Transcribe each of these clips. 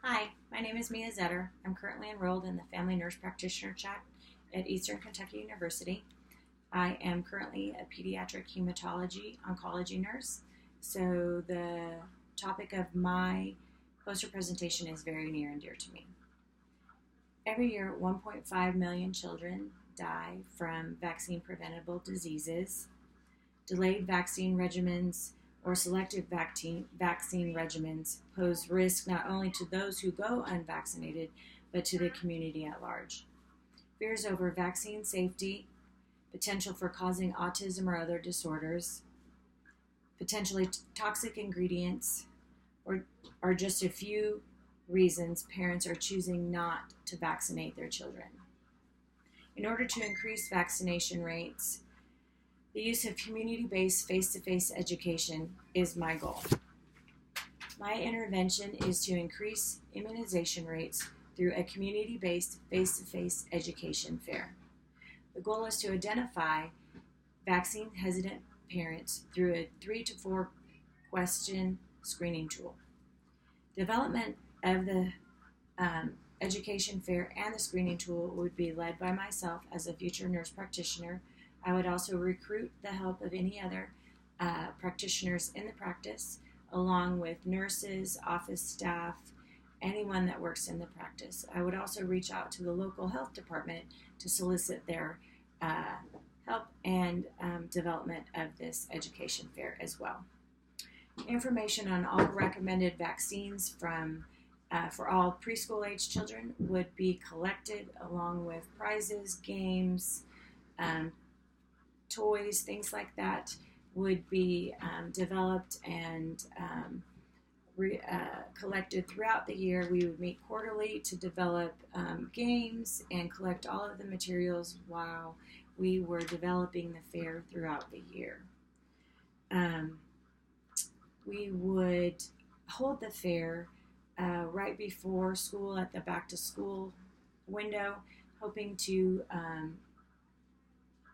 Hi, my name is Mia Zetter. I'm currently enrolled in the Family Nurse Practitioner track at Eastern Kentucky University. I am currently a pediatric hematology oncology nurse, so the topic of my poster presentation is very near and dear to me. Every year, 1.5 million children die from vaccine preventable diseases. Delayed vaccine regimens or selective vaccine regimens pose risk not only to those who go unvaccinated, but to the community at large. Fears over vaccine safety, potential for causing autism or other disorders, potentially toxic ingredients, or are just a few reasons parents are choosing not to vaccinate their children. In order to increase vaccination rates, the use of community-based face-to-face education is my goal. My intervention is to increase immunization rates through a community-based face-to-face education fair. The goal is to identify vaccine-hesitant parents through a 3 to 4 question screening tool. Development of the education fair and the screening tool would be led by myself as a future nurse practitioner. I would also recruit the help of any other practitioners in the practice, along with nurses, office staff, anyone that works in the practice. I would also reach out to the local health department to solicit their help and development of this education fair as well. Information on all recommended vaccines for all preschool age children would be collected, along with prizes, games, toys, things like that would be developed and collected throughout the year. We would meet quarterly to develop games and collect all of the materials while we were developing the fair throughout the year. We would hold the fair right before school at the back to school window, hoping to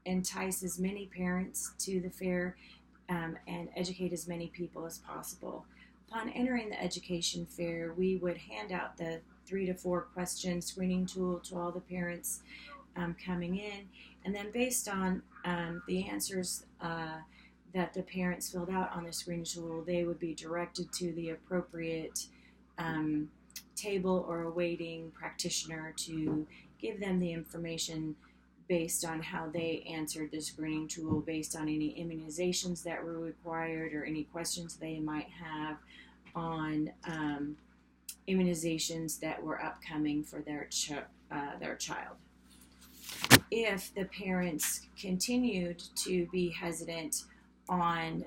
entice as many parents to the fair and educate as many people as possible. Upon entering the education fair, we would hand out the 3 to 4 question screening tool to all the parents coming in, and then based on the answers that the parents filled out on the screening tool, they would be directed to the appropriate table or a waiting practitioner to give them the information based on how they answered the screening tool, based on any immunizations that were required or any questions they might have on immunizations that were upcoming for their child. If the parents continued to be hesitant on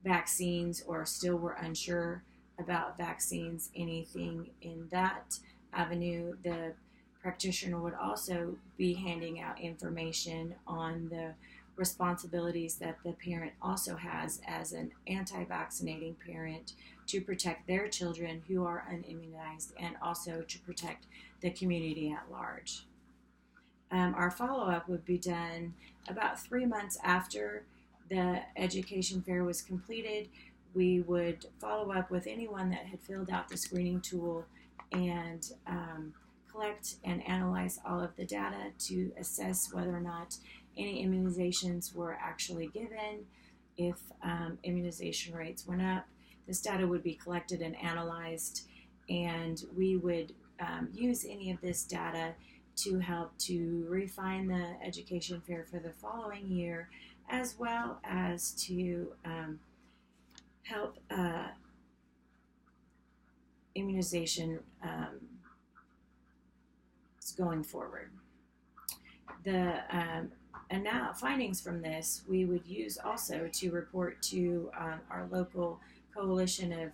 vaccines or still were unsure about vaccines, anything in that avenue, the practitioner would also be handing out information on the responsibilities that the parent also has as an anti-vaccinating parent to protect their children who are unimmunized and also to protect the community at large. Our follow-up would be done about 3 months after the education fair was completed. We would follow up with anyone that had filled out the screening tool and collect and analyze all of the data to assess whether or not any immunizations were actually given. If immunization rates went up, this data would be collected and analyzed, and we would use any of this data to help to refine the education fair for the following year, as well as to help immunization going forward. The findings from this we would use also to report to our local coalition of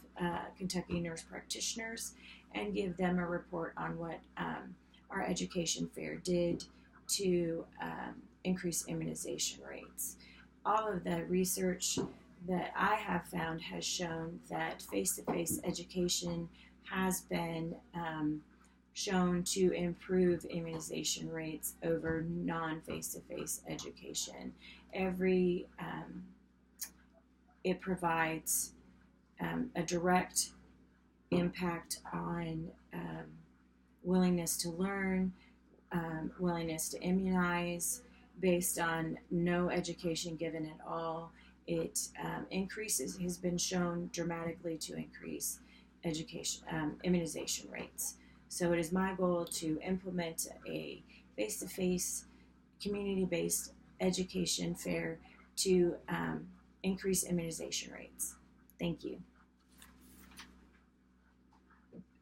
Kentucky nurse practitioners and give them a report on what our education fair did to increase immunization rates. All of the research that I have found has shown that face-to-face education has been shown to improve immunization rates over non-face-to-face education. It provides a direct impact on willingness to learn, willingness to immunize based on no education given at all. It has been shown dramatically to increase education, immunization rates. So it is my goal to implement a face-to-face, community-based education fair to increase immunization rates. Thank you.